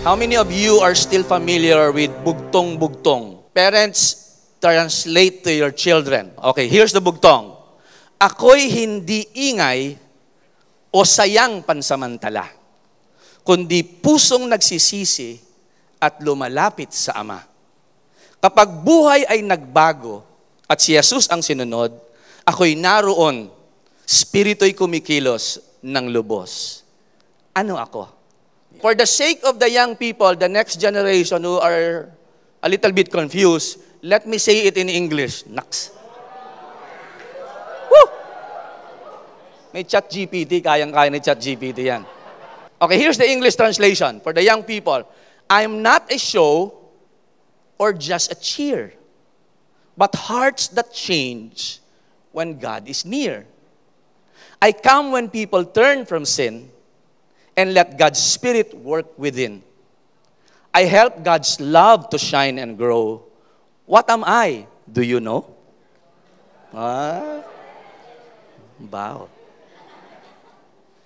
How many of you are still familiar with bugtong-bugtong? Parents, translate to your children. Okay, here's the bugtong. Ako'y hindi ingay o sayang pansamantala, kundi pusong nagsisisi at lumalapit sa Ama. Kapag buhay ay nagbago at si Jesus ang sinunod, ako'y naroon, spirito'y kumikilos ng lubos. Ano ako? For the sake of the young people, the next generation who are a little bit confused, let me say it in English. Naks. Woo! May ChatGPT, kayang-kaya ni ChatGPT yan. Okay, here's the English translation for the young people. I'm not a show or just a cheer, but hearts that change when God is near. I come when people turn from sin and let God's Spirit work within. I help God's love to shine and grow. What am I? Do you know? Wow.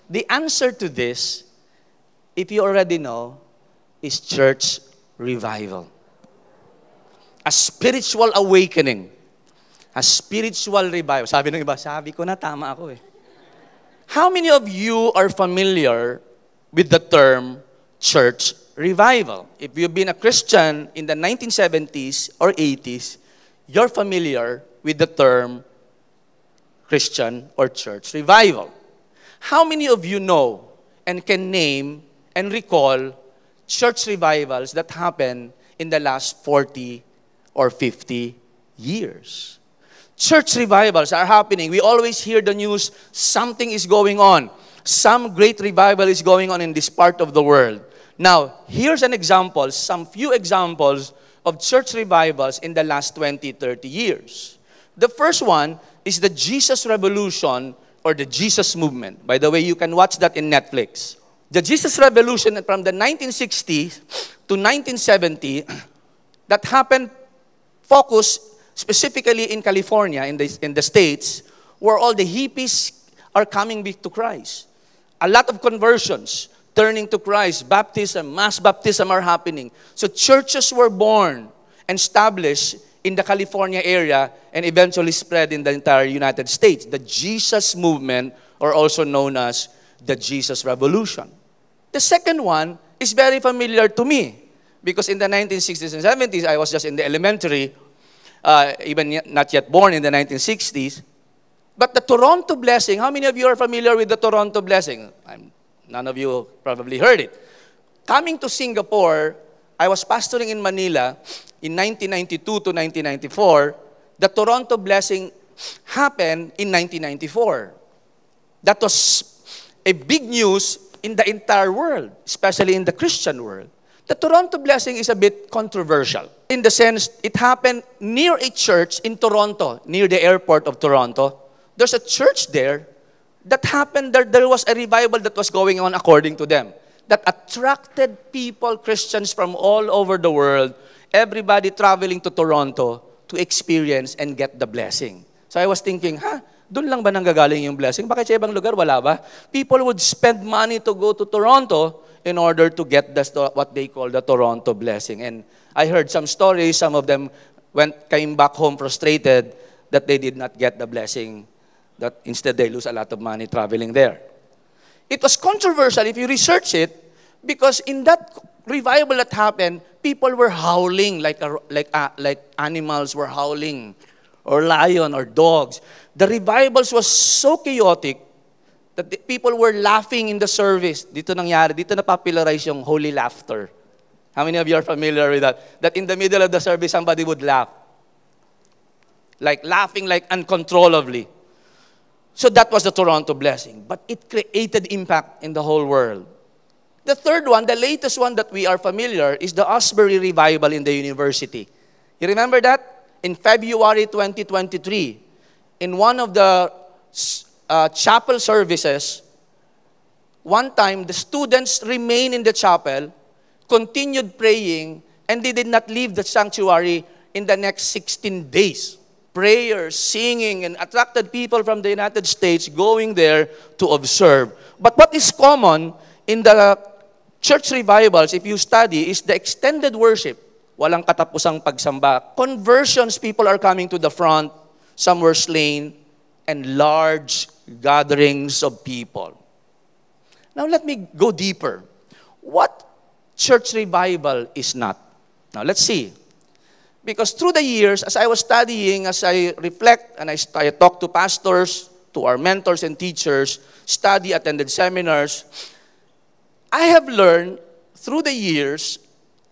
The answer to this, if you already know, is church revival. A spiritual awakening. A spiritual revival. Sabi ng iba, sabi ko na, tama ako eh. How many of you are familiar with the term church revival? If you've been a Christian in the 1970s or 80s, you're familiar with the term Christian or church revival. How many of you know and can name and recall church revivals that happened in the last 40 or 50 years? Church revivals are happening. We always hear the news, something is going on. Some great revival is going on in this part of the world. Now, here's an example, some few examples of church revivals in the last 20, 30 years. The first one is the Jesus Revolution or the Jesus Movement. By the way, you can watch that in Netflix. The Jesus Revolution from the 1960s to 1970 that happened, focused specifically in California, in the States, where all the hippies are coming back to Christ. A lot of conversions, turning to Christ, baptism, mass baptism are happening. So churches were born and established in the California area and eventually spread in the entire United States. The Jesus Movement, or also known as the Jesus Revolution. The second one is very familiar to me because in the 1960s and 70s, I was just in the elementary, even not yet born in the 1960s. But the Toronto Blessing, how many of you are familiar with the Toronto Blessing? None of you probably heard it. Coming to Singapore, I was pastoring in Manila in 1992 to 1994. The Toronto Blessing happened in 1994. That was a big news in the entire world, especially in the Christian world. The Toronto Blessing is a bit controversial in the sense it happened near a church in Toronto, near the airport of Toronto. There's a church there that happened, there was a revival that was going on according to them, that attracted people, Christians from all over the world, everybody traveling to Toronto to experience and get the blessing. So I was thinking, doon lang ba nanggagaling yung blessing? Bakit sa ibang lugar, wala ba? People would spend money to go to Toronto in order to get what they call the Toronto Blessing. And I heard some stories, some of them came back home frustrated that they did not get the blessing, that instead they lose a lot of money traveling there. It was controversial if you research it, because in that revival that happened, people were howling like animals were howling, or lion or dogs. The revivals was so chaotic that the people were laughing in the service. Dito nangyari, dito na-popularize yung holy laughter. How many of you are familiar with that? That in the middle of the service, somebody would laugh. Like laughing like uncontrollably. So that was the Toronto Blessing. But it created impact in the whole world. The third one, the latest one that we are familiar, is the Asbury Revival in the university. You remember that? In February 2023, in one of the chapel services, one time the students remained in the chapel, continued praying, and they did not leave the sanctuary in the next 16 days. Prayers, singing, and attracted people from the United States going there to observe. But what is common in the Church revivals, if you study, is the extended worship. Walang katapusang pagsamba. Conversions, people are coming to the front, some were slain, and large gatherings of people. Now let me go deeper. What church revival is not? Now let's see. Because through the years, as I was studying, as I reflect, and I talk to pastors, to our mentors and teachers, attended seminars, I have learned through the years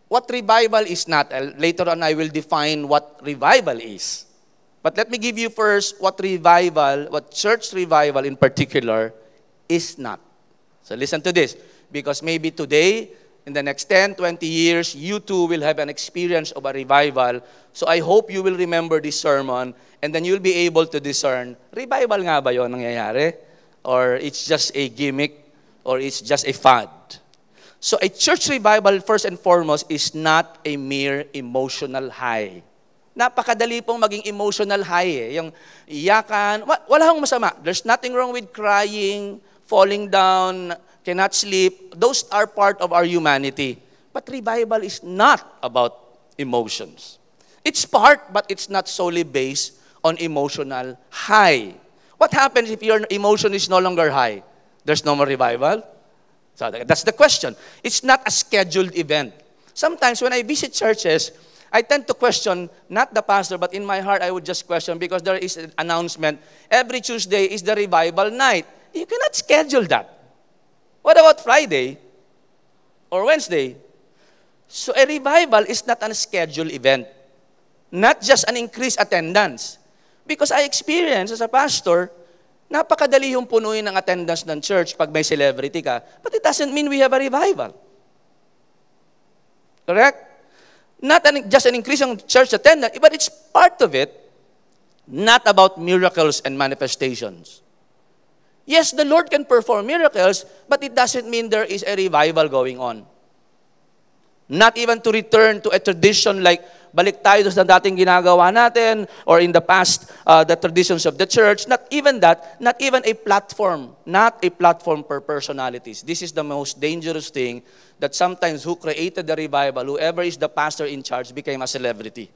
what revival is not. Later on, I will define what revival is. But let me give you first what church revival in particular is not. So listen to this, because maybe today, in the next 10, 20 years, you too will have an experience of a revival. So I hope you will remember this sermon, and then you'll be able to discern, revival nga ba yun nangyayari? Or it's just a gimmick? Or it's just a fad? So a church revival, first and foremost, is not a mere emotional high. Napakadali pong maging emotional high eh. Yung iyakan, wala hong masama. There's nothing wrong with crying, falling down, cannot sleep. Those are part of our humanity. But revival is not about emotions. It's part, but it's not solely based on emotional high. What happens if your emotion is no longer high? There's no more revival? So that's the question. It's not a scheduled event. Sometimes when I visit churches, I tend to question, not the pastor, but in my heart I would just question, because there is an announcement, every Tuesday is the revival night. You cannot schedule that. What about Friday or Wednesday? So a revival is not a scheduled event. Not just an increased attendance. Because I experience as a pastor, napakadali yung punuin ng attendance ng church pag may celebrity ka, but it doesn't mean we have a revival. Correct? Not just an increase in church attendance, but it's part of it, not about miracles and manifestations. Yes, the Lord can perform miracles, but it doesn't mean there is a revival going on. Not even to return to a tradition like balik tayo sa dating ginagawa natin, or in the past, the traditions of the church. Not even that, not even a platform. Not a platform for personalities. This is the most dangerous thing, that sometimes who created the revival, whoever is the pastor in charge, became a celebrity.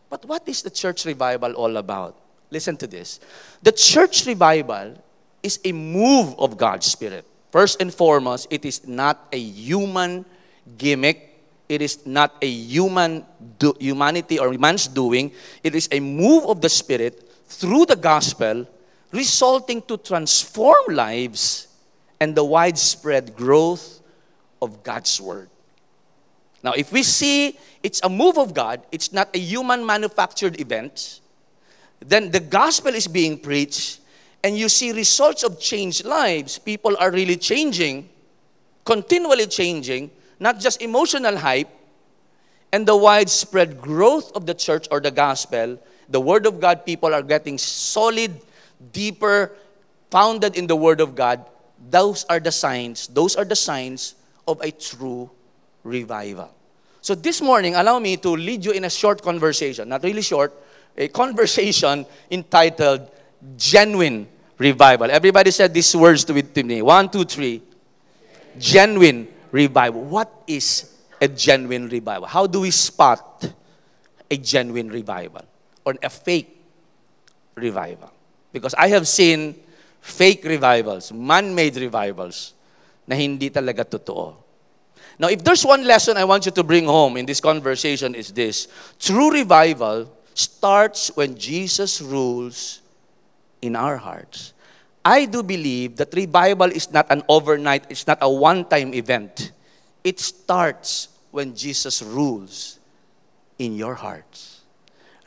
But what is the church revival all about? Listen to this. The church revival is a move of God's Spirit. First and foremost, it is not a human gimmick. It is not a humanity or man's doing. It is a move of the Spirit through the gospel, resulting to transform lives and the widespread growth of God's Word. Now, if we see it's a move of God, it's not a human manufactured event, then the gospel is being preached, and you see results of changed lives. People are really changing, continually changing, not just emotional hype, and the widespread growth of the church or the gospel, the Word of God, people are getting solid, deeper, founded in the Word of God. Those are the signs of a true revival. So this morning, allow me to lead you in a short conversation, not really short, a conversation entitled Genuine Revival. Everybody said these words to me. 1, 2, 3. Genuine revival. What is a genuine revival? How do we spot a genuine revival or a fake revival? Because I have seen fake revivals, man-made revivals na hindi talaga totoo. Now, if there's one lesson I want you to bring home in this conversation is this: true revival starts when Jesus rules in our hearts. I do believe that revival is not an overnight, it's not a one-time event. It starts when Jesus rules in your hearts.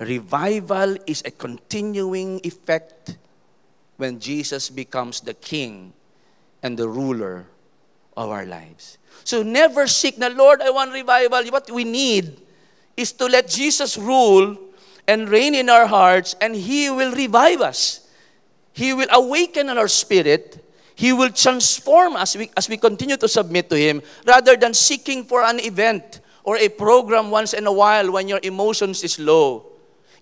Revival is a continuing effect when Jesus becomes the King and the ruler of our lives. So never seek na, Lord, I want revival. What we need is to let Jesus rule and reign in our hearts, and He will revive us. He will awaken our spirit. He will transform us as we continue to submit to Him, rather than seeking for an event or a program once in a while when your emotions is low.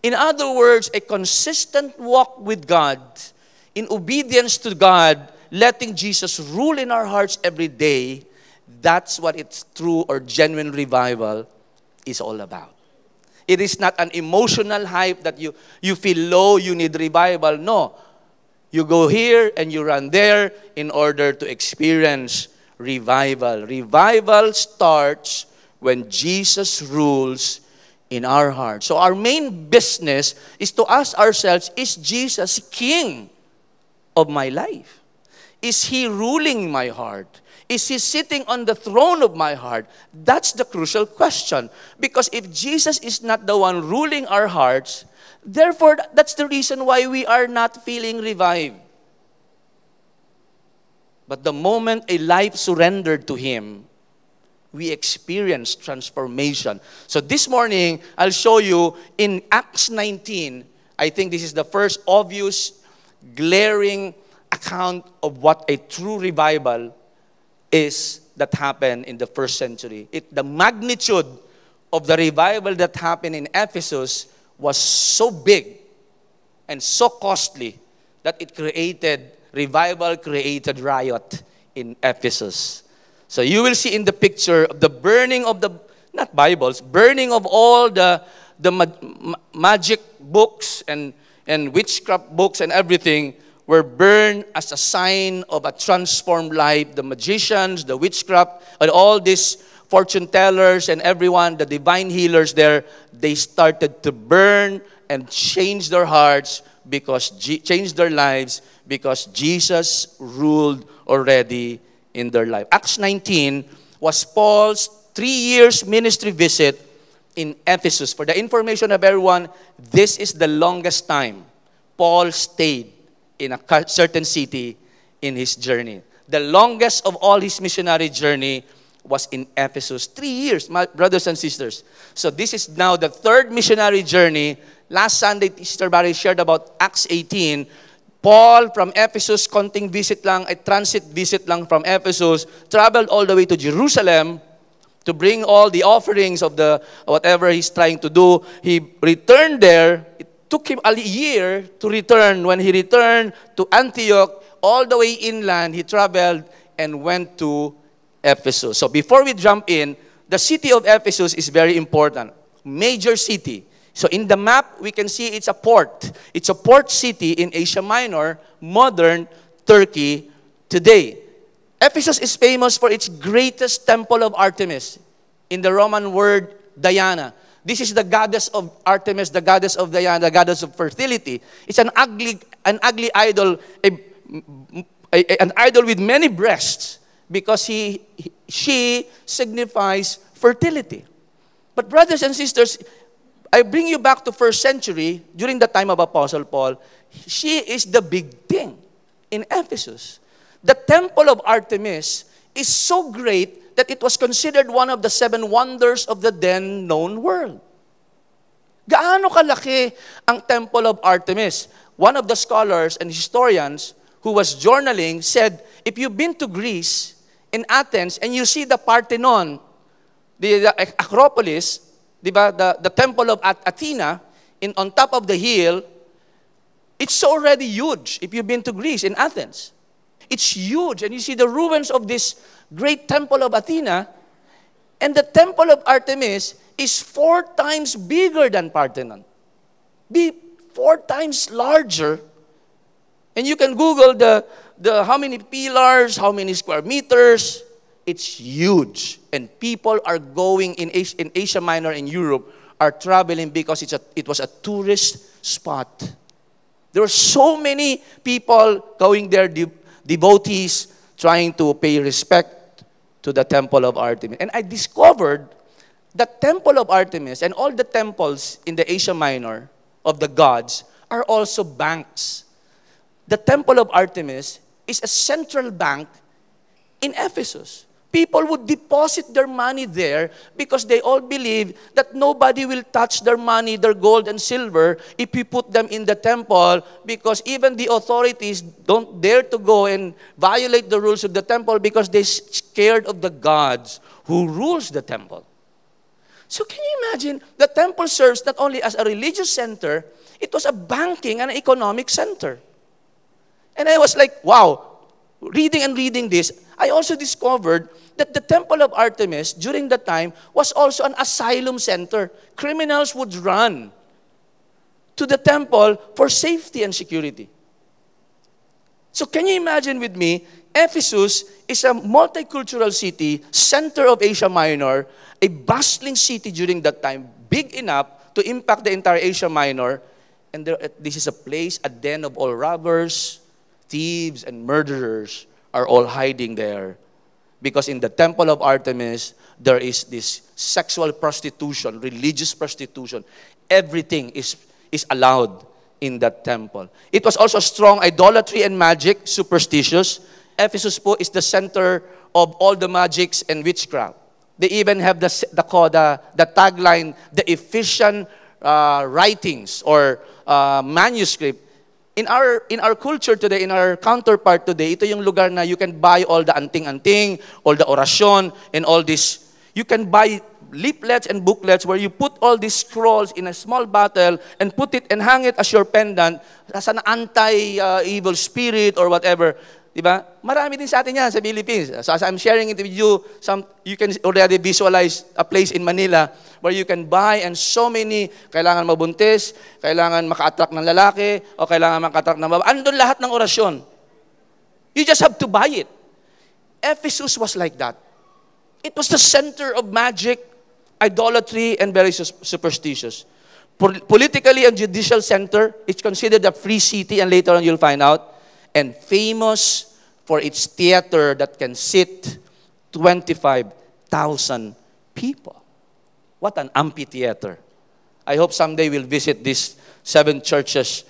In other words, a consistent walk with God, in obedience to God, letting Jesus rule in our hearts every day, that's what it's true or genuine revival is all about. It is not an emotional hype that you feel low, you need revival. No. You go here and you run there in order to experience revival. Revival starts when Jesus rules in our hearts. So our main business is to ask ourselves, is Jesus King of my life? Is He ruling my heart? Is He sitting on the throne of my heart? That's the crucial question. Because if Jesus is not the one ruling our hearts, therefore, that's the reason why we are not feeling revived. But the moment a life surrendered to Him, we experience transformation. So this morning, I'll show you in Acts 19, I think this is the first obvious, glaring account of what a true revival is that happened in the first century. The magnitude of the revival that happened in Ephesus was so big and so costly that revival created riot in Ephesus. So you will see in the picture of the burning of not Bibles, burning of all the magic books and witchcraft books and everything were burned as a sign of a transformed life. The magicians, the witchcraft, and all these fortune tellers and everyone, the divine healers there, they started to burn and change their hearts change their lives because Jesus ruled already in their life. Acts 19 was Paul's 3 years ministry visit in Ephesus. For the information of everyone, this is the longest time Paul stayed in a certain city in his journey. The longest of all his missionary journey was in Ephesus. 3 years, my brothers and sisters. So this is now the third missionary journey. Last Sunday, Sister Barry shared about Acts 18. Paul from Ephesus, konting visit lang, a transit visit lang from Ephesus, traveled all the way to Jerusalem to bring all the offerings of the whatever he's trying to do. He returned there. It took him a year to return. When he returned to Antioch, all the way inland, he traveled and went to Ephesus. So before we jump in, the city of Ephesus is very important. Major city. So in the map, we can see it's a port. It's a port city in Asia Minor, modern Turkey today. Ephesus is famous for its greatest temple of Artemis. In the Roman word, Diana. This is the goddess of Artemis, the goddess of Diana, the goddess of fertility. It's an ugly idol, an idol with many breasts, because she signifies fertility. But brothers and sisters, I bring you back to first century, during the time of Apostle Paul. She is the big thing in Ephesus. The temple of Artemis is so great that it was considered one of the 7 wonders of the then known world. Gaano kalaki ang temple of Artemis? One of the scholars and historians who was journaling said, if you've been to Greece, in Athens, and you see the Parthenon, the Acropolis, diba, the temple of Athena, on top of the hill, it's already huge. If you've been to Greece, in Athens, it's huge. And you see the ruins of this great temple of Athena, and the temple of Artemis is 4 times bigger than Parthenon. 4 times larger. And you can Google the how many pillars, how many square meters. It's huge. And people are going in Asia Minor and Europe are traveling because it was a tourist spot. There were so many people going there, devotees, trying to pay respect to the temple of Artemis. And I discovered that temple of Artemis and all the temples in the Asia Minor of the gods are also banks. The temple of Artemis is a central bank in Ephesus. People would deposit their money there because they all believe that nobody will touch their money, their gold and silver, if you put them in the temple, because even the authorities don't dare to go and violate the rules of the temple because they're scared of the gods who rules the temple. So can you imagine, the temple serves not only as a religious center, it was a banking and economic center. And I was like, wow, reading and reading this, I also discovered that the Temple of Artemis during that time was also an asylum center. Criminals would run to the temple for safety and security. So can you imagine with me, Ephesus is a multicultural city, center of Asia Minor, a bustling city during that time, big enough to impact the entire Asia Minor. And this is a place, a den of all robbers, thieves, and murderers are all hiding there. Because in the Temple of Artemis, there is this sexual prostitution, religious prostitution. Everything is allowed in that temple. It was also strong idolatry and magic, superstitious. Ephesus po is the center of all the magics and witchcraft. They even have the tagline, the Ephesian writings or manuscript. In our culture today, in our counterpart today, ito yung lugar na you can buy all the anting-anting, all the orasyon, and all this. You can buy leaflets and booklets where you put all these scrolls in a small bottle and put it and hang it as your pendant as an anti-evil spirit or whatever. Diba? Marami din sa atin yan sa Philippines. So as I'm sharing it with you, you can already visualize a place in Manila where you can buy and so many, kailangan mabuntis, kailangan maka-attract ng lalaki, o kailangan maka-attract ng babae. Andun lahat ng orasyon. You just have to buy it. Ephesus was like that. It was the center of magic, idolatry, and very superstitious. Politically and judicial center, it's considered a free city, and later on you'll find out. And famous for its theater that can sit 25,000 people. What an amphitheater. I hope someday we'll visit these 7 churches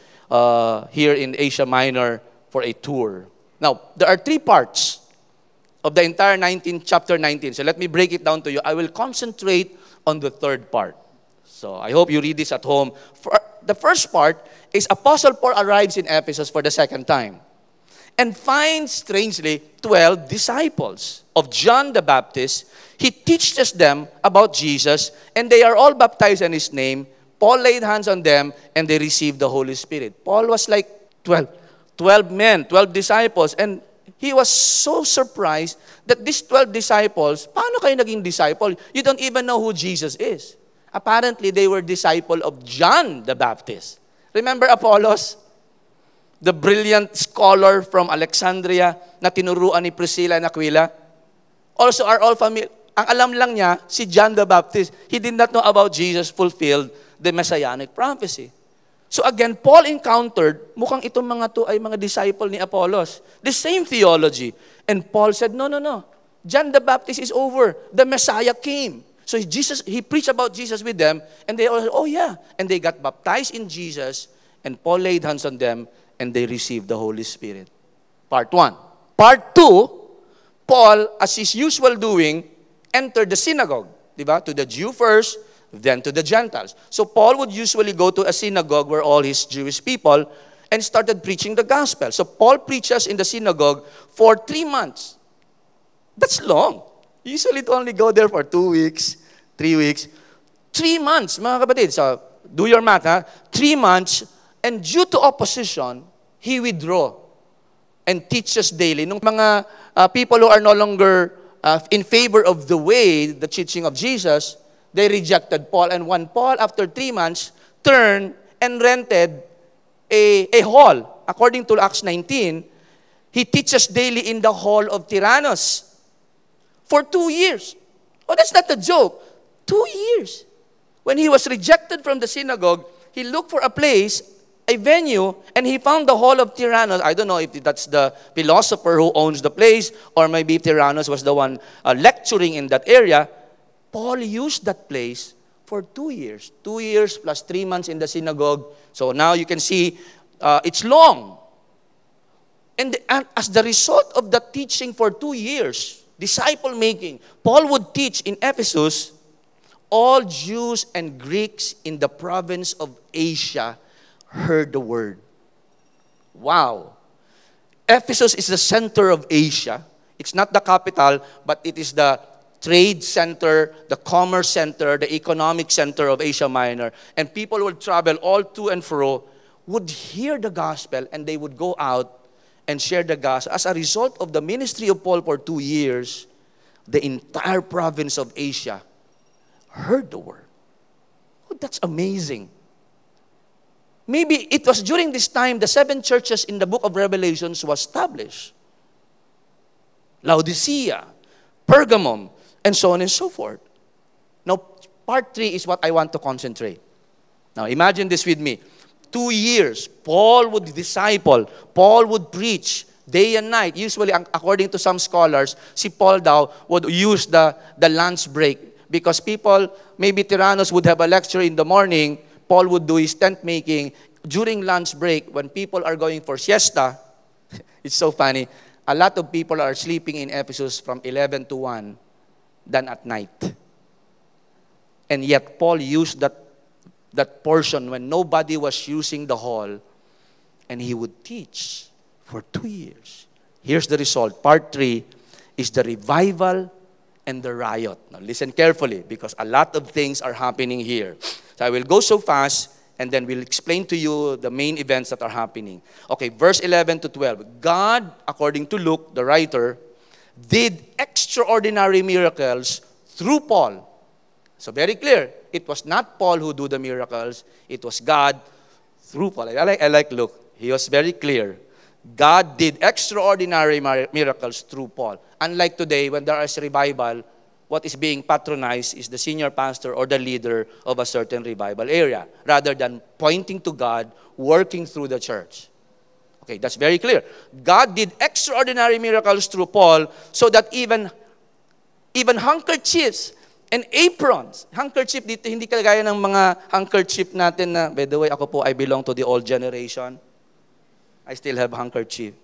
here in Asia Minor for a tour. Now, there are 3 parts of the entire chapter 19. So let me break it down to you. I will concentrate on the 3rd part. So I hope you read this at home. The first part is Apostle Paul arrives in Ephesus for the 2nd time and finds, strangely, 12 disciples of John the Baptist. He teaches them about Jesus, and they are all baptized in his name. Paul laid hands on them, and they received the Holy Spirit. Paul was like 12 men, 12 disciples, and he was so surprised that these 12 disciples, paano kayo naging disciple? You don't even know who Jesus is. Apparently, they were disciple of John the Baptist. Remember Apollos? The brilliant scholar from Alexandria na tinuruan ni Priscilla and Aquila? Also are all familiar. Ang alam lang niya, si John the Baptist. He did not know about Jesus fulfilled the messianic prophecy. So again, Paul encountered, mukhang itong mga to ay mga disciple ni Apollos. The same theology. And Paul said, no. John the Baptist is over. The Messiah came. So he preached about Jesus with them, and they all said, oh yeah. And they got baptized in Jesus, and Paul laid hands on them, and they received the Holy Spirit. Part 1. Part 2, Paul, as his usual doing, entered the synagogue. Diba? To the Jew first, then to the Gentiles. So Paul would usually go to a synagogue where all his Jewish people and started preaching the gospel. So Paul preaches in the synagogue for 3 months. That's long. Usually to only go there for 2 weeks, 3 weeks. 3 months, mga kapatid. So do your math, ha? 3 months, and due to opposition, he withdraw and teaches daily. Nung mga people who are no longer in favor of the way, the teaching of Jesus, they rejected Paul. And when Paul, after 3 months, turned and rented a hall, according to Acts 19, he teaches daily in the hall of Tyrannus for 2 years. Oh, that's not a joke. 2 years. When he was rejected from the synagogue, he looked for a place, a venue, and he found the hall of Tyrannus. I don't know if that's the philosopher who owns the place, or maybe Tyrannus was the one lecturing in that area. Paul used that place for 2 years. 2 years plus 3 months in the synagogue. So now you can see it's long. And as the result of that teaching for 2 years, disciple making, Paul would teach in Ephesus. All Jews and Greeks in the province of Asia heard the word. Wow. Ephesus is the center of Asia. It's not the capital, but it is the trade center, the commerce center, the economic center of Asia Minor. And people would travel all to and fro, would hear the gospel, and they would go out and shared the gospel. As a result of the ministry of Paul for 2 years, the entire province of Asia heard the word. Oh, that's amazing. Maybe it was during this time the 7 churches in the book of Revelations was established. Laodicea, Pergamum, and so on and so forth. Now, part 3 is what I want to concentrate. Now, imagine this with me. 2 years, Paul would disciple, Paul would preach day and night. Usually, according to some scholars, si Paul daw would use the lunch break because people, maybe Tyrannus would have a lecture in the morning, Paul would do his tent making. During lunch break, when people are going for siesta, it's so funny, a lot of people are sleeping in Ephesus from 11 to 1 than at night. And yet, Paul used that portion when nobody was using the hall, and he would teach for 2 years. Here's the result. Part 3 is the revival and the riot. Now, listen carefully because a lot of things are happening here. So I will go so fast, and then we'll explain to you the main events that are happening. Okay, verse 11 to 12. God, according to Luke, the writer, did extraordinary miracles through Paul. So very clear, it was not Paul who do the miracles, it was God through Paul. I like Luke. He was very clear. God did extraordinary miracles through Paul. Unlike today, when there is revival, what is being patronized is the senior pastor or the leader of a certain revival area, rather than pointing to God, working through the church. Okay, that's very clear. God did extraordinary miracles through Paul so that even handkerchiefs and aprons. Handkerchief dito, hindi kagaya ng mga handkerchief natin na, by the way, ako po, I belong to the old generation. I still have handkerchief.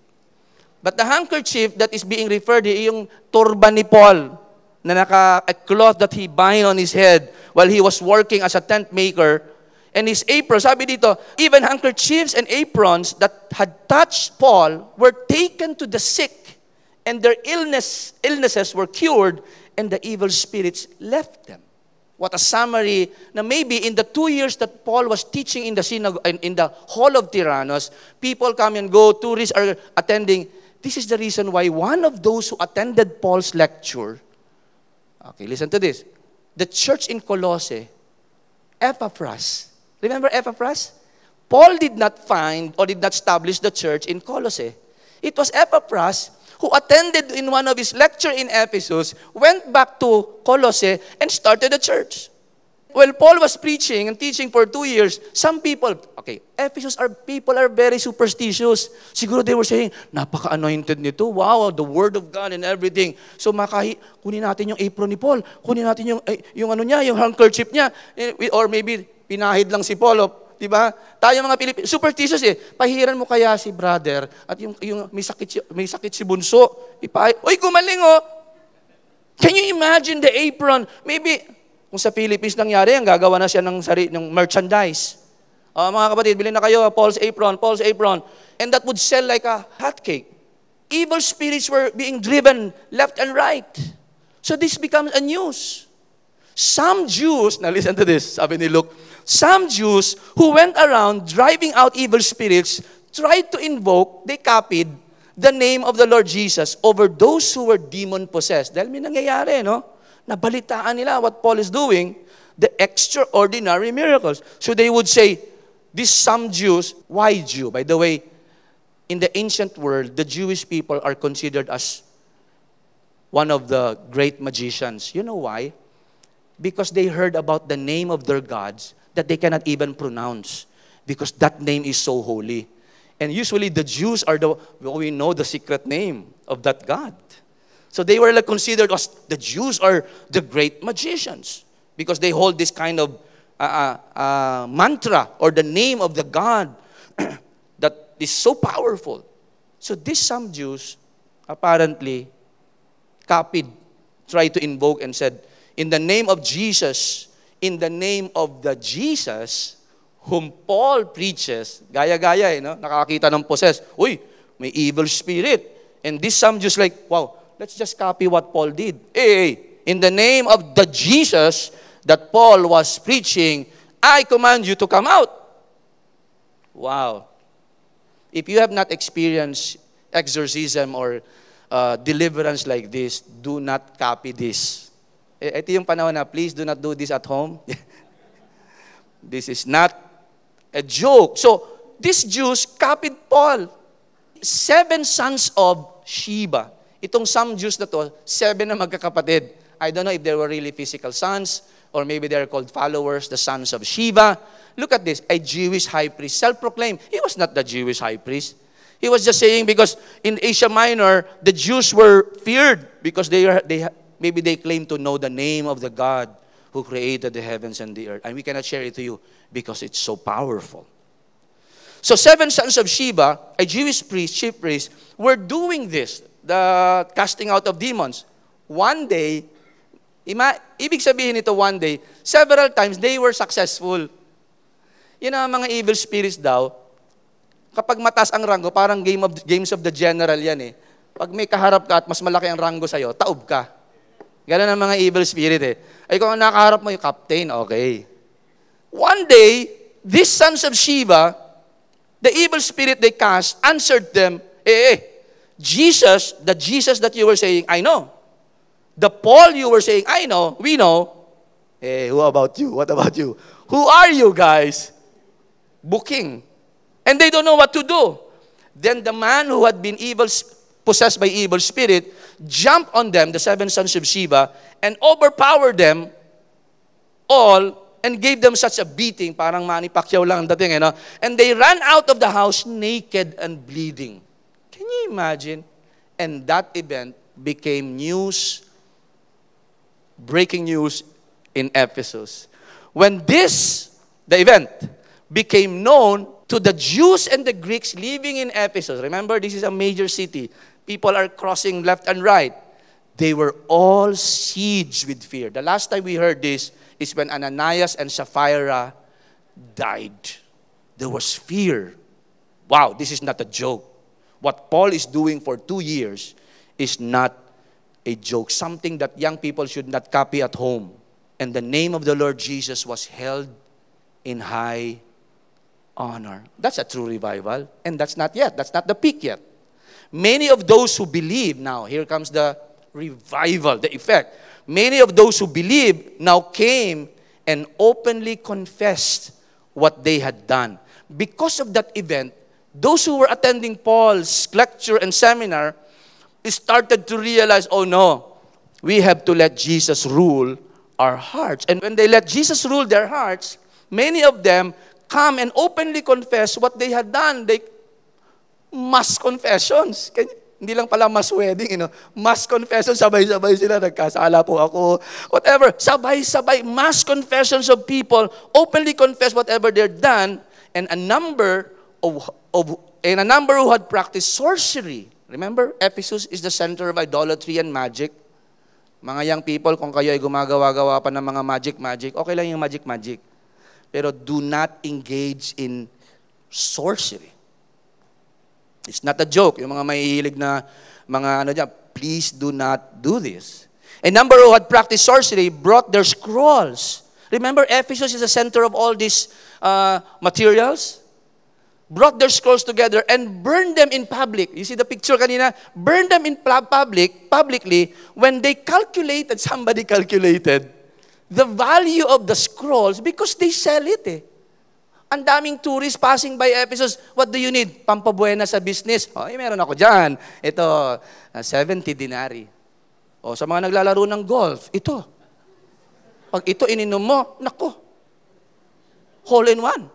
But the handkerchief that is being referred here, yung turban ni Paul, na a cloth that he bind on his head while he was working as a tent maker, and his apron, sabi dito, even handkerchiefs and aprons that had touched Paul were taken to the sick, and their illnesses were cured, and the evil spirits left them. What a summary na maybe in the 2 years that Paul was teaching in the synagogue, in the hall of Tyrannus, people come and go, tourists are attending. This is the reason why one of those who attended Paul's lecture, okay, listen to this. The church in Colossae, Epaphras. Remember Epaphras? Paul did not find or did not establish the church in Colossae. It was Epaphras who attended in one of his lecture in Ephesus, went back to Colossae, and started a church. Well, Paul was preaching and teaching for 2 years. Some people, okay, people are very superstitious. Siguro they were saying, napaka-anointed nito. Wow, the word of God and everything. So kunin natin yung apron ni Paul. Kunin natin yung ano niya, yung handkerchief niya. Or maybe pinahid lang si Paul. Di ba? Tayo mga Pilipino, superstitious eh. Pahiran mo kaya si brother at yung may sakit si bunso. Uy, gumaling oh. Can you imagine the apron? Maybe kung sa Philippines nangyari, ang gagawa na siya ng merchandise. Mga kapatid, bilhin na kayo, Paul's apron. And that would sell like a hotcake. Evil spirits were being driven left and right. So this becomes a news. Some Jews, now listen to this, sabi ni Luke, some Jews who went around driving out evil spirits tried to invoke, they copied the name of the Lord Jesus over those who were demon-possessed. Dahil may nangyayari, no? Nabalitaan nila what Paul is doing, the extraordinary miracles. So they would say, these some Jews, why Jew? By the way, in the ancient world, the Jewish people are considered as one of the great magicians. You know why? Because they heard about the name of their gods that they cannot even pronounce because that name is so holy. And usually the Jews are we know the secret name of that God. So they were considered as the Jews are the great magicians because they hold this kind of mantra or the name of the God that is so powerful. So these some Jews apparently tried to invoke and said, in the name of Jesus, in the name of the Jesus whom Paul preaches, gaya-gaya, no? Nakakita ng possessed. Uy, may evil spirit. And this some Jews like, wow, let's just copy what Paul did. Hey, in the name of the Jesus that Paul was preaching, I command you to come out. Wow. If you have not experienced exorcism or deliverance like this, do not copy this. Ito yung panahon na, please do not do this at home. This is not a joke. So, these Jews copied Paul. 7 sons of Sheba. Itong some Jews na to, 7 na magkakapatid. I don't know if they were really physical sons, or maybe they're called followers, the sons of Sheba. Look at this, a Jewish high priest, self-proclaimed. He was not the Jewish high priest. He was just saying because in Asia Minor, the Jews were feared because maybe they claim to know the name of the God who created the heavens and the earth. And we cannot share it to you because it's so powerful. So 7 sons of Sheba, a Jewish priest, chief priest, were doing this, the casting out of demons. One day, ibig sabihin nito one day, several times they were successful. Yun ang mga evil spirits daw, kapag mataas ang rango, parang games of the general yan eh. Pag may kaharap ka at mas malaki ang rango sa'yo, taob ka. Ganun ang mga evil spirit eh. Ay kung ang nakaharap mo yung captain, okay. One day, these sons of Sheba, the evil spirit they cast, answered them, Jesus, the Jesus that you were saying, I know. The Paul you were saying, I know, we know. Who about you? What about you? Who are you guys? Booking. And they don't know what to do. Then the man who had been possessed by evil spirit jumped on them, the 7 sons of Sheba, and overpowered them all and gave them such a beating, parang Manny Pacquiao lang ang dating, and they ran out of the house naked and bleeding. Can you imagine? And that event became breaking news in Ephesus. When the event became known to the Jews and the Greeks living in Ephesus, remember this is a major city, people are crossing left and right, they were all sieged with fear. The last time we heard this is when Ananias and Sapphira died. There was fear. Wow, this is not a joke. What Paul is doing for 2 years is not a joke. Something that young people should not copy at home. And the name of the Lord Jesus was held in high honor. That's a true revival. And that's not the peak yet. Many of those who believe, now here comes the revival, the effect. Many of those who believe now came and openly confessed what they had done. Because of that event, those who were attending Paul's lecture and seminar started to realize, oh no, we have to let Jesus rule our hearts. And when they let Jesus rule their hearts, many of them come and openly confess what they had done. Mass confessions. Hindi lang pala mass wedding, mass confessions, sabay-sabay sila, nagkasala po ako, whatever. Sabay-sabay, mass confessions of people openly confess whatever they're done, and a number who had practiced sorcery. Remember, Ephesus is the center of idolatry and magic. Mga young people, kung kayo ay gumagawa-gawa pa ng mga magic, okay lang yung magic. Pero do not engage in sorcery. It's not a joke. Yung mga mahihilig na please do not do this. A number who had practiced sorcery brought their scrolls. Remember, Ephesus is the center of all these materials. Brought their scrolls together and burned them in public. You see the picture kanina? Burned them in publicly when somebody calculated the value of the scrolls because they sell it Ang daming tourists passing by Ephesus. What do you need? Pampabuena sa business. Meron ako dyan. Ito, 70 denarii. Sa mga naglalaro ng golf, ito. Pag ito ininom mo, nako, hole in one.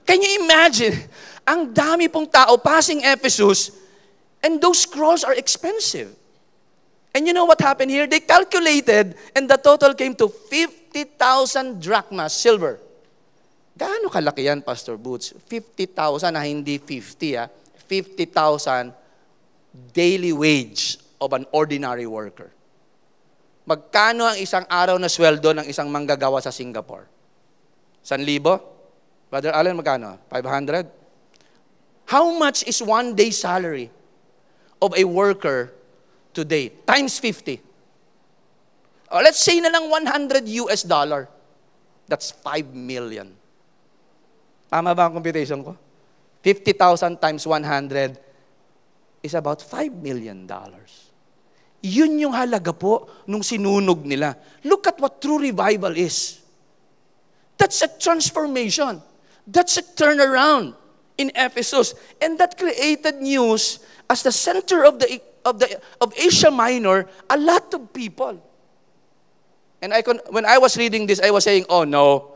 Can you imagine? Ang dami pong tao passing Ephesus, and those scrolls are expensive. And you know what happened here? They calculated, and the total came to 50,000 drachmas, silver. Gaano kalaki yan, Pastor Boots? 50,000 na hindi 50, 50,000 daily wage of an ordinary worker. Magkano ang isang araw na sweldo ng isang manggagawa sa Singapore? 1,000? Brother Allen, magkano? 500? How much is 1 day salary of a worker today? Times 50. Let's say na lang $100. That's 5 million. Tama ba ang computation ko? 50,000 times 100, is about $5 million. Yun yung halaga po nung sinunog nila. Look at what true revival is. That's a transformation. That's a turnaround in Ephesus. And that created news as the center of Asia Minor, a lot of people. And when I was reading this, I was saying, oh no,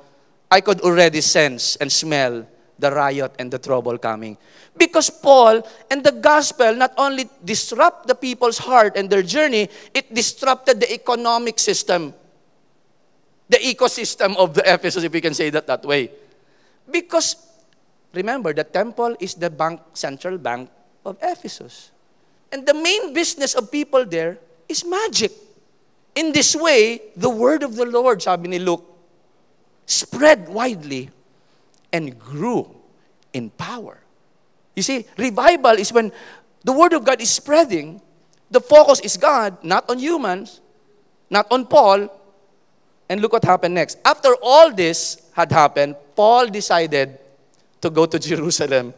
I could already sense and smell the riot and the trouble coming. Because Paul and the gospel not only disrupt the people's heart and their journey, it disrupted the economic system, the ecosystem of the Ephesus, if we can say that way. Because, remember, the temple is the central bank of Ephesus. And the main business of people there is magic. In this way, the word of the Lord, sabi ni Luke, spread widely and grew in power. You see, revival is when the word of God is spreading, the focus is God, not on humans, not on Paul. And look what happened next. After all this had happened, Paul decided to go to Jerusalem.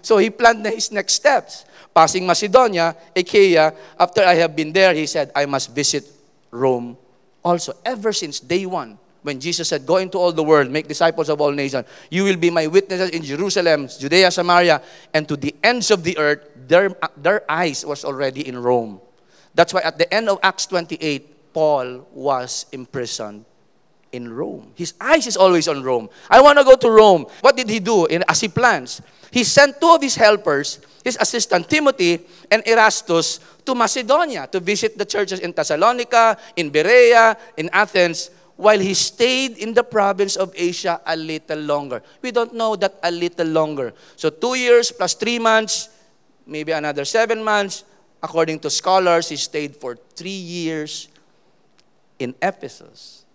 So he planned his next steps. Passing Macedonia, Achaia, after I have been there, he said, I must visit Rome also. Ever since day one, when Jesus said, go into all the world, make disciples of all nations, you will be my witnesses in Jerusalem, Judea, Samaria, and to the ends of the earth, their eyes was already in Rome. That's why at the end of Acts 28, Paul was imprisoned in Rome. His eyes is always on Rome. I want to go to Rome. What did he do as he plans? He sent two of his helpers, his assistant Timothy and Erastus, to Macedonia to visit the churches in Thessalonica, in Berea, in Athens, while he stayed in the province of Asia a little longer. We don't know that a little longer. So 2 years plus 3 months, maybe another 7 months. According to scholars, he stayed for 3 years in Ephesus.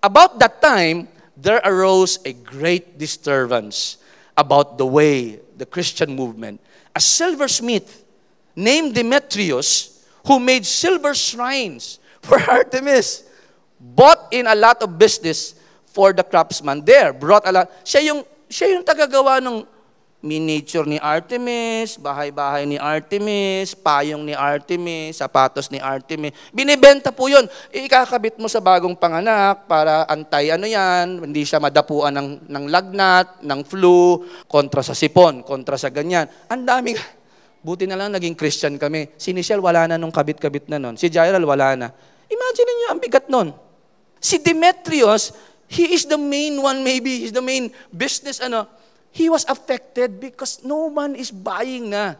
About that time, there arose a great disturbance about the way the Christian movement. A silversmith named Demetrius, who made silver shrines for Artemis, bought in a lot of business for the craftsman there. Brought a lot. Siya yung tagagawa ng miniature ni Artemis, bahay-bahay ni Artemis, payong ni Artemis, sapatos ni Artemis. Binibenta po yun. Ikakabit mo sa bagong panganak para antay hindi siya madapuan ng lagnat, ng flu, kontra sa sipon, kontra sa ganyan. Ang daming, buti na lang naging Christian kami. Si Nichelle wala na nung kabit-kabit na nun. Si Jairil wala na. Imagine niyo ang bigat nun. Si Demetrius, he is the main one maybe, he's the main business, he was affected because no one is buying na.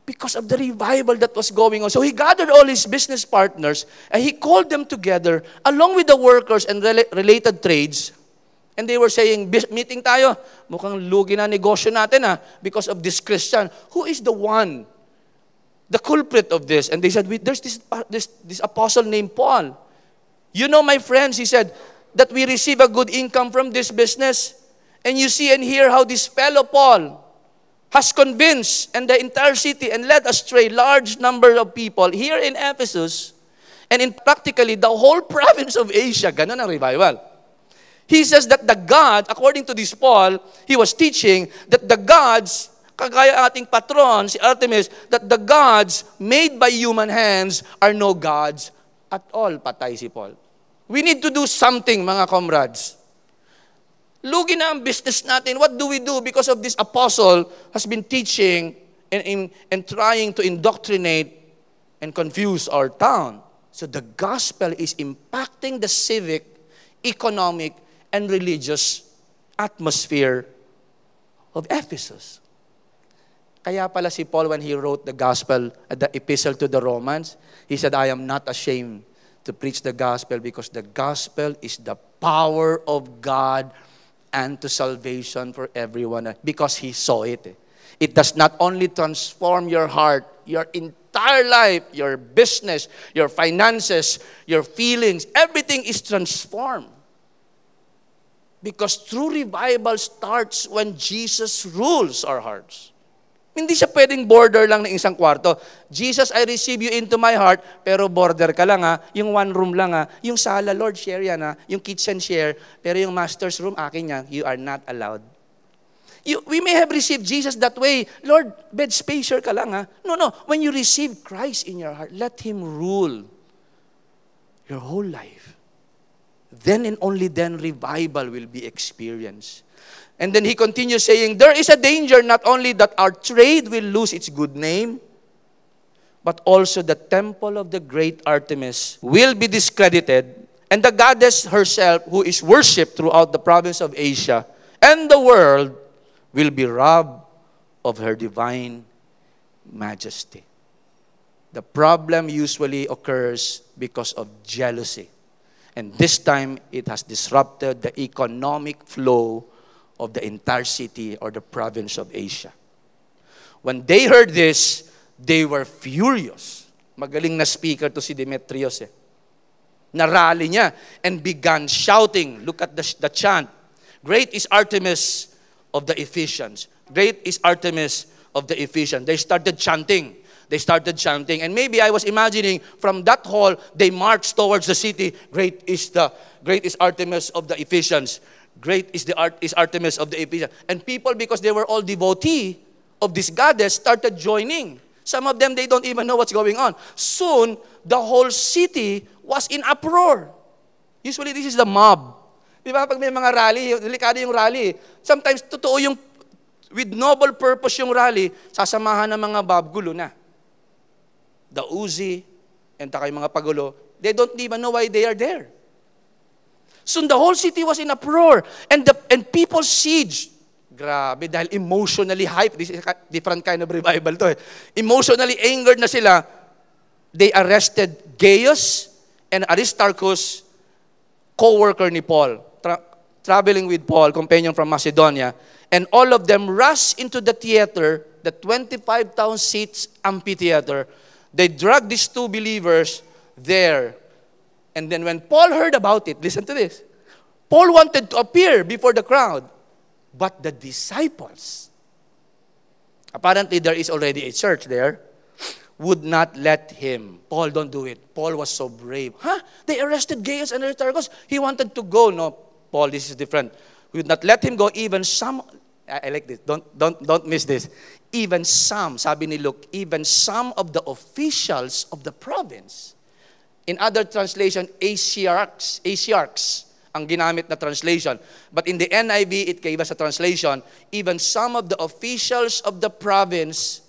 Because of the revival that was going on. So he gathered all his business partners and he called them together along with the workers and related trades. And they were saying, meeting tayo, mukhang lugi na negosyo natin because of this Christian. Who is the one, the culprit of this? And they said, there's this apostle named Paul. You know, my friends, he said, that we receive a good income from this business. And you see and hear how this fellow Paul has convinced and the entire city and led astray large number of people here in Ephesus and in practically the whole province of Asia. Ganun ang revival. He says that the God, according to this Paul, he was teaching that the gods, kagaya ating patron, si Artemis, that the gods made by human hands are no gods at all. Patay si Paul. We need to do something, mga comrades. Lugi na ang business natin. What do we do? Because of this apostle has been teaching and trying to indoctrinate and confuse our town. So the gospel is impacting the civic, economic, and religious atmosphere of Ephesus. Kaya pala si Paul, when he wrote the gospel, the epistle to the Romans, he said, I am not ashamed to preach the gospel because the gospel is the power of God and to salvation for everyone. Because he saw it. It does not only transform your heart, your entire life, your business, your finances, your feelings, everything is transformed. Because true revival starts when Jesus rules our hearts. Hindi siya pwedeng border lang ng isang kwarto. Jesus, I receive you into my heart, pero border ka lang yung one room lang yung sala, Lord, share yan yung kitchen share, pero yung master's room, akin yan, you are not allowed. We may have received Jesus that way. Lord, bed spacer ka lang ha. No. When you receive Christ in your heart, let Him rule your whole life. Then and only then revival will be experienced. And then he continues saying, there is a danger not only that our trade will lose its good name, but also the temple of the great Artemis will be discredited, and the goddess herself, who is worshipped throughout the province of Asia and the world, will be robbed of her divine majesty. The problem usually occurs because of jealousy. And this time, it has disrupted the economic flow of the entire city or the province of Asia. When they heard this, they were furious. Magaling na speaker to si Demetrius. Narali niya and began shouting. Look at the chant. Great is Artemis of the Ephesians. Great is Artemis of the Ephesians. They started chanting. And maybe I was imagining from that hall, they marched towards the city. Great is Artemis of the Ephesians. Great is Artemis of the Ephesians. And people, because they were all devotee of this goddess, started joining. Some of them, they don't even know what's going on. Soon, the whole city was in uproar. Usually, this is the mob. Di ba? Pag may mga rally, delikado yung rally. Sometimes, totoo yung, with noble purpose yung rally, sasamahan ng mga mob, gulo na. The Uzi, and taka yung mga pagulo, they don't even know why they are there. Soon the whole city was in uproar, and people sieged. Grabe, dahil emotionally hyped. This is a different kind of revival to. Emotionally angered na sila. They arrested Gaius and Aristarchus, co-worker ni Paul, traveling with Paul, companion from Macedonia, and all of them rushed into the theater, the 25,000 seats amphitheater. They dragged these two believers there. And then when Paul heard about it, listen to this. Paul wanted to appear before the crowd. But the disciples, apparently there is already a church there, would not let him. Paul, don't do it. Paul was so brave. They arrested Gaius and Aristarchus. He wanted to go. No, Paul, this is different. We would not let him go. Even some, I like this. Don't miss this. Even some, sabi ni Luke, even some of the officials of the province. In other translation, Asiarchs ang ginamit na translation. But in the NIV, it gave us a translation, even some of the officials of the province,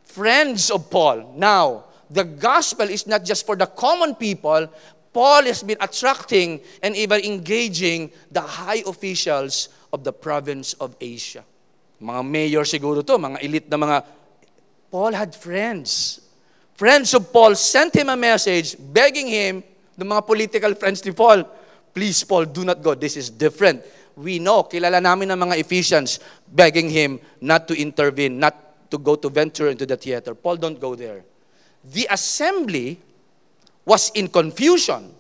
friends of Paul. Now, the gospel is not just for the common people. Paul has been attracting and even engaging the high officials of the province of Asia. Mga mayor siguro to, mga elite na mga... Paul had friends. Friends of Paul sent him a message begging him, the mga political friends ni Paul, please, Paul, do not go. This is different. We know, kilala namin ng mga Ephesians, begging him not to intervene, not to go to venture into the theater. Paul, don't go there. The assembly was in confusion.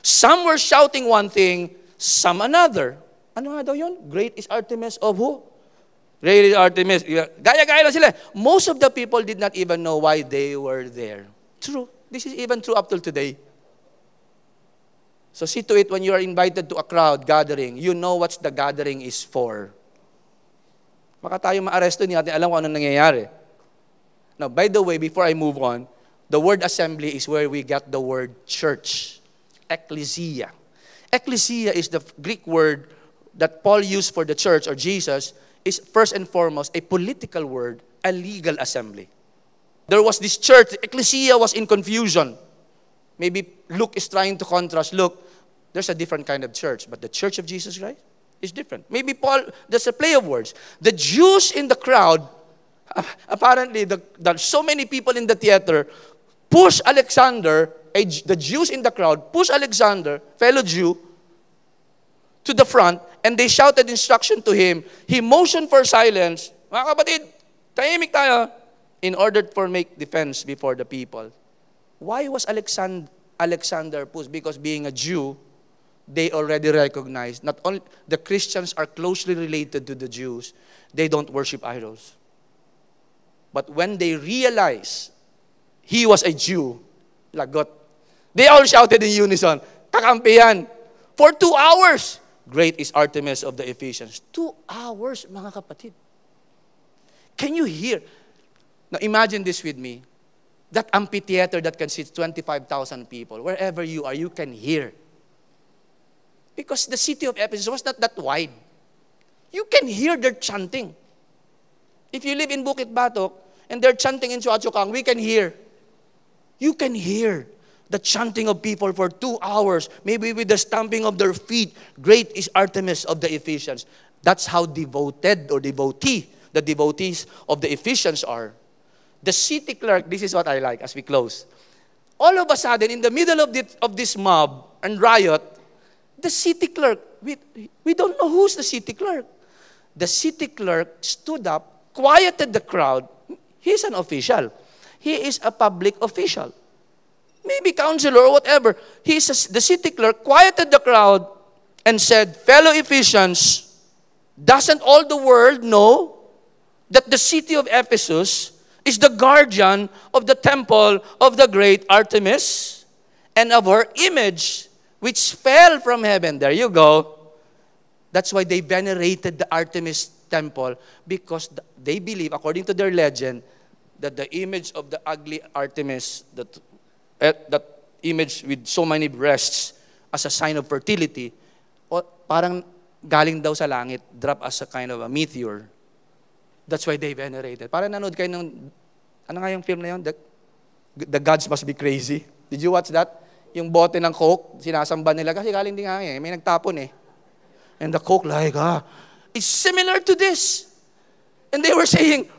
Some were shouting one thing, some another. Ano nga daw yun? Great is Artemis of who? Great is Artemis. Gaya-gaya lang sila. Most of the people did not even know why they were there. True. This is even true up till today. So see to it when you are invited to a crowd gathering, you know what the gathering is for. Baka tayo ma-aresto, hindi natin alam kung ano nangyayari. Now, by the way, before I move on, the word assembly is where we get the word church. Ecclesia. Ecclesia is the Greek word that Paul used for the church or Jesus, is first and foremost a political word, a legal assembly. There was this church, ecclesia was in confusion. Maybe Luke is trying to contrast. Look, there's a different kind of church, but the church of Jesus Christ is different. Maybe Paul, there's a play of words. The Jews in the crowd, apparently there's so many people in the theater, push Alexander, the Jews in the crowd, push Alexander, fellow Jew, to the front, and they shouted instruction to him. He motioned for silence. Mga kapatid, tahimik tayo, in order for make defense before the people. Why was Alexander pushed? Because being a Jew, they already recognized, not only the Christians are closely related to the Jews, they don't worship idols. But when they realized he was a Jew, lagot. They all shouted in unison, kakampihan. For 2 hours, Great is Artemis of the Ephesians. 2 hours, mga kapatid. Can you hear? Now imagine this with me. That amphitheater that can seat 25,000 people, wherever you are, you can hear. Because the city of Ephesus was not that wide. You can hear their chanting. If you live in Bukit Batok and they're chanting in Chua Chu Kang, we can hear. You can hear the chanting of people for 2 hours, maybe with the stamping of their feet. Great is Artemis of the Ephesians. That's how devoted or devotee the devotees of the Ephesians are. The city clerk, this is what I like as we close. All of a sudden, in the middle of this mob and riot, the city clerk, we don't know who's the city clerk. The city clerk stood up, quieted the crowd. He's an official. He is a public official. Maybe counselor or whatever. The city clerk quieted the crowd and said, fellow Ephesians, doesn't all the world know that the city of Ephesus is the guardian of the temple of the great Artemis and of her image which fell from heaven? There you go. That's why they venerated the Artemis temple, because they believe, according to their legend, that the image of the ugly Artemis, that image with so many breasts as a sign of fertility, parang galing daw sa langit, drop as a kind of a meteor. That's why they venerated. Parang nanood kayo ng, ano nga yung film na yun? The Gods Must Be Crazy. Did you watch that? Yung bote ng Coke, sinasamba nila kasi galing din nga may nagtapon eh. And the Coke like, it's similar to this. And they were saying,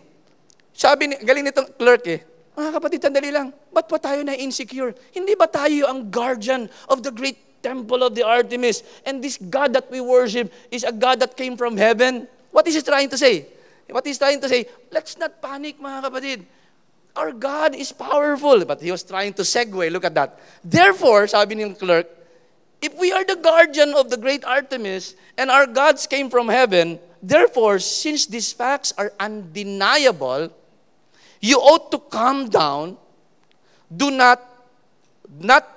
galing nitong clerk eh, mga kapatid, tandali lang, ba't pa tayo na insecure? Hindi ba tayo ang guardian of the great temple of the Artemis? And this God that we worship is a God that came from heaven? What is he trying to say? What he's trying to say, let's not panic, mga kapatid. Our God is powerful. But he was trying to segue. Look at that. Therefore, sabi ng clerk, if we are the guardian of the great Artemis and our gods came from heaven, therefore, since these facts are undeniable, you ought to calm down. Do not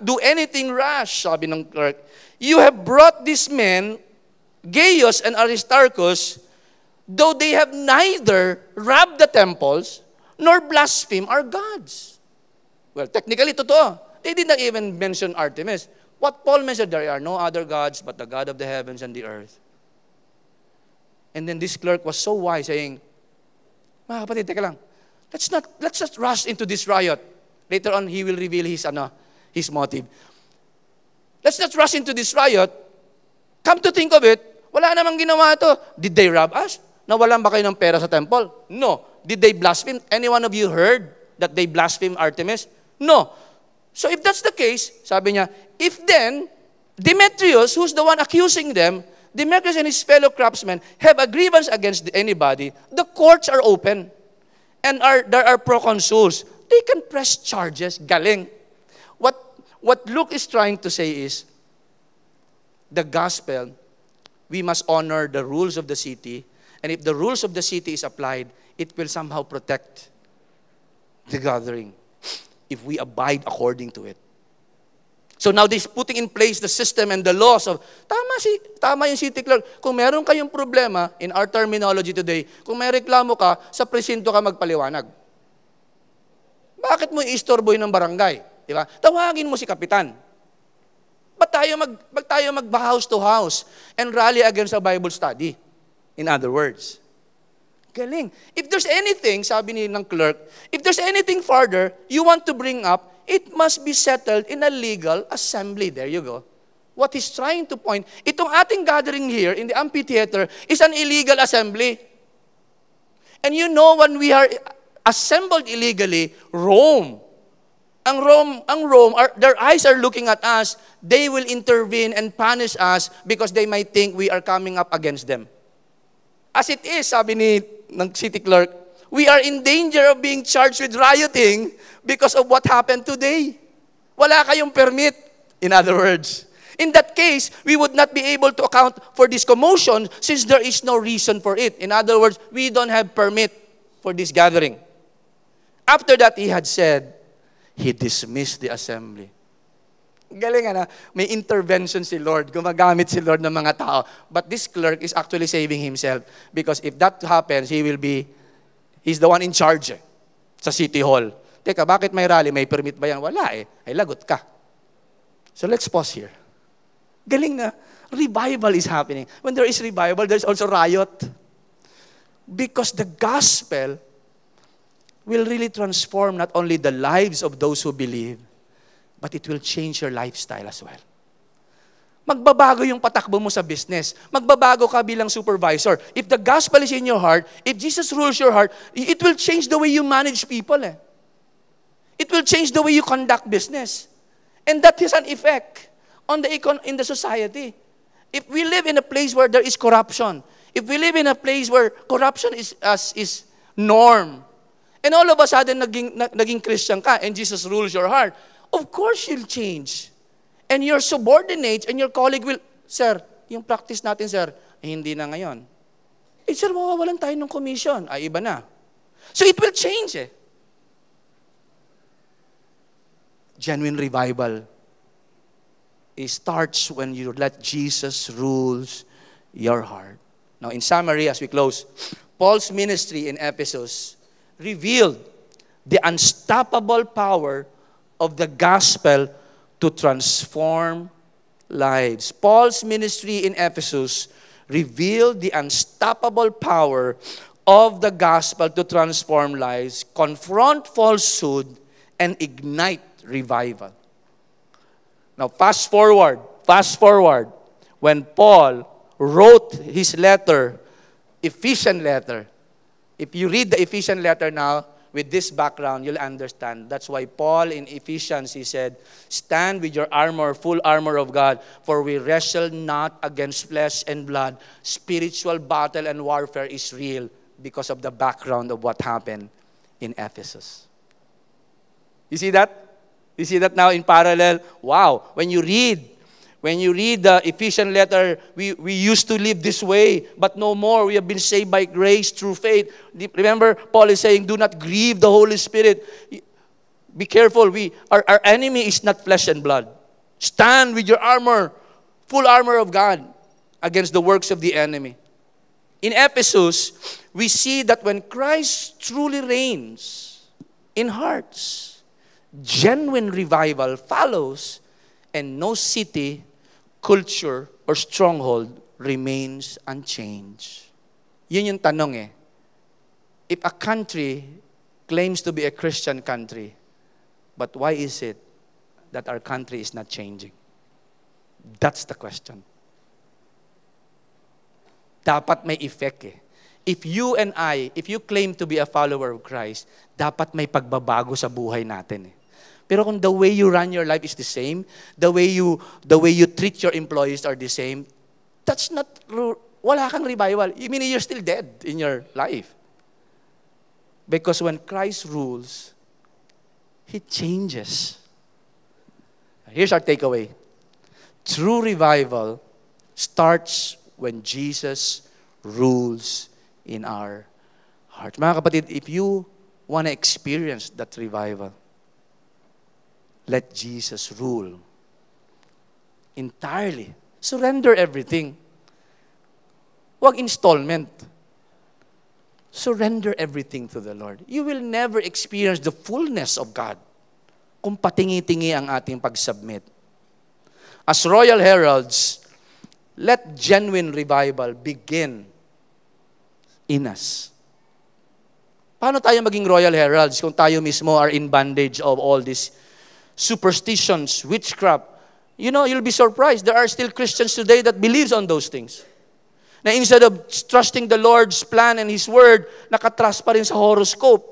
do anything rash, sabi ng clerk. You have brought these men, Gaius and Aristarchus, though they have neither robbed the temples nor blasphemed our gods. Well, technically, totoo. They did not even mention Artemis. What Paul mentioned, there are no other gods but the God of the heavens and the earth. And then this clerk was so wise, saying, mga kapatid, teka lang, let's just rush into this riot. Later on, he will reveal his motive. Let's not rush into this riot. Come to think of it, wala namang ginawa ito. Did they rob us? Nawalan ba kayo ng pera sa temple? No. Did they blaspheme? Any one of you heard that they blasphemed Artemis? No. So if that's the case, sabi niya, if then, Demetrius, who's the one accusing them, Demetrius and his fellow craftsmen have a grievance against anybody, the courts are open. And there are proconsuls. They can press charges. Galing. What Luke is trying to say is, the gospel, we must honor the rules of the city. And if the rules of the city is applied, it will somehow protect the gathering if we abide according to it. So now they're putting in place the system and the laws of, tama yung city clerk. Kung meron kayong problema, in our terminology today, kung may reklamo ka, sa presinto ka magpaliwanag. Bakit mo iistorboy ng barangay? Diba? Tawagin mo si kapitan. Ba't tayo mag-house to house and rally against a Bible study? In other words, galing. If there's anything, sabi ni ng clerk, if there's anything further you want to bring up, it must be settled in a legal assembly. There you go. What he's trying to point, itong ating gathering here in the amphitheater is an illegal assembly. And you know, when we are assembled illegally, Rome, their eyes are looking at us, they will intervene and punish us because they might think we are coming up against them. As it is, sabi ng city clerk, we are in danger of being charged with rioting because of what happened today. Wala kayong permit, in other words. In that case, we would not be able to account for this commotion since there is no reason for it. In other words, we don't have permit for this gathering. After that, he had said, he dismissed the assembly. Galing ano, may intervention si Lord. Gumagamit si Lord ng mga tao. But this clerk is actually saving himself. Because if that happens, he's the one in charge sa City Hall. Teka, bakit may rally? May permit ba yan? Wala Ay lagot ka. So let's pause here. Galing na. Revival is happening. When there is revival, there's also riot. Because the gospel will really transform not only the lives of those who believe, but it will change your lifestyle as well. Magbabago yung patakbo mo sa business. Magbabago ka bilang supervisor. If the gospel is in your heart, if Jesus rules your heart, it will change the way you manage people. It will change the way you conduct business. And that has an effect on in the society. If we live in a place where there is corruption, if we live in a place where corruption is norm, and all of a sudden naging Christian ka and Jesus rules your heart, of course you'll change. And your subordinates and your colleague will, sir, yung practice natin, sir, hindi na ngayon. Sir, mawawalan tayo ng commission. Iba na. So it will change Genuine revival. It starts when you let Jesus rules your heart. Now, in summary, as we close, Paul's ministry in Ephesus revealed the unstoppable power of the gospel to transform lives. Paul's ministry in Ephesus revealed the unstoppable power of the gospel to transform lives, confront falsehood, and ignite revival. Now, fast forward, when Paul wrote his letter, Ephesian letter. If you read the Ephesian letter now, with this background, you'll understand. That's why Paul in Ephesians, he said, stand with your armor, full armor of God, for we wrestle not against flesh and blood. Spiritual battle and warfare is real because of the background of what happened in Ephesus. You see that? You see that now in parallel? Wow. When you read the Ephesian letter, we used to live this way, but no more. We have been saved by grace through faith. Remember, Paul is saying, do not grieve the Holy Spirit. Be careful. Our enemy is not flesh and blood. Stand with your armor, full armor of God, against the works of the enemy. In Ephesus, we see that when Christ truly reigns in hearts, genuine revival follows, and no city, culture, or stronghold remains unchanged. Yun yung tanong If a country claims to be a Christian country, but why is it that our country is not changing? That's the question. Dapat may effect If you and if you claim to be a follower of Christ, dapat may pagbabago sa buhay natin Pero kung the way you run your life is the same, the way you treat your employees are the same, that's not, wala kang revival. You mean you're still dead in your life. Because when Christ rules, He changes. Here's our takeaway. True revival starts when Jesus rules in our hearts. Mga kapatid, if you want to experience that revival, let Jesus rule entirely. Surrender everything. Huwag installment. Surrender everything to the Lord. You will never experience the fullness of God kung patingi-tingi ang ating pag-submit. As royal heralds, let genuine revival begin in us. Paano tayo maging royal heralds kung tayo mismo are in bondage of all these superstitions, witchcraft? You know, you'll be surprised. There are still Christians today that believes on those things. Na instead of trusting the Lord's plan and His Word, nakatrust pa rin sa horoscope.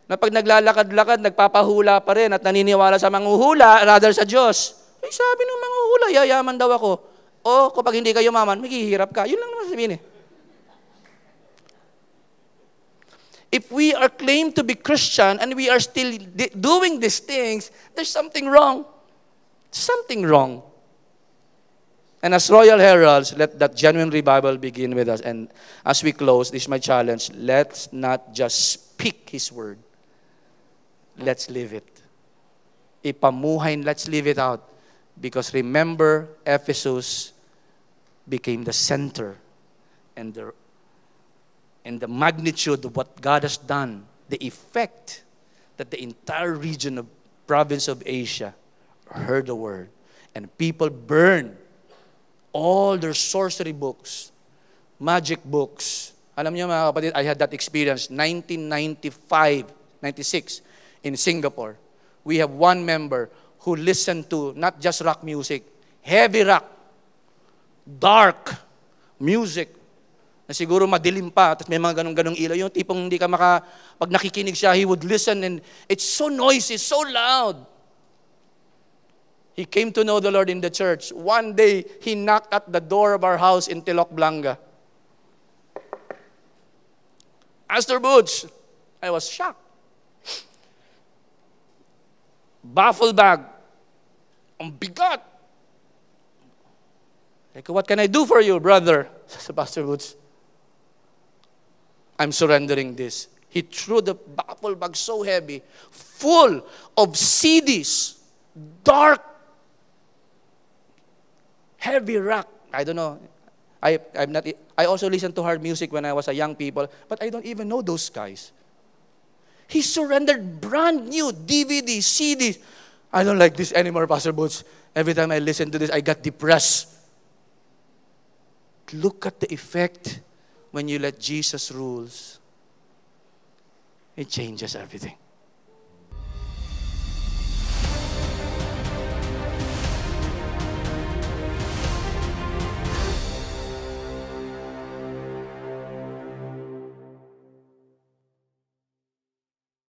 Na pag naglalakad-lakad, nagpapahula pa rin at naniniwala sa manghuhula rather sa Diyos. Sabi ng manghuhula, yayaman daw ako. O, kapag hindi ka yumaman, maghihirap ka. Yun lang naman sabihin If we are claimed to be Christian and we are still doing these things, there's something wrong. Something wrong. And as royal heralds, let that genuine revival begin with us. And as we close, this is my challenge. Let's not just speak His word. Let's live it. Ipamuhay, let's leave it out. Because remember, Ephesus became the center and the magnitude of what God has done, the effect that the entire region of province of Asia heard the word. And people burned all their sorcery books, magic books. Alam niyo mga kapatid, I had that experience, 1995, 96, in Singapore. We have one member who listened to not just rock music, heavy rock, dark music, na siguro madilim pa, at may mga ganong-ganong ilaw. Yung tipong hindi ka pag nakikinig siya, he would listen and it's so noisy, so loud. He came to know the Lord in the church. One day, he knocked at the door of our house in Telok Blanca. Pastor Butch, I was shocked. Baffle bag. Ang bigat. Like, what can I do for you, brother? Says Pastor Butch. I'm surrendering this. He threw the baffle bag so heavy, full of CDs, dark, heavy rock. I don't know. I also listened to hard music when I was a young people, but I don't even know those guys. He surrendered brand new DVD, CDs. I don't like this anymore, Pastor Boots. Every time I listen to this, I got depressed. Look at the effect when you let Jesus rules. It changes everything.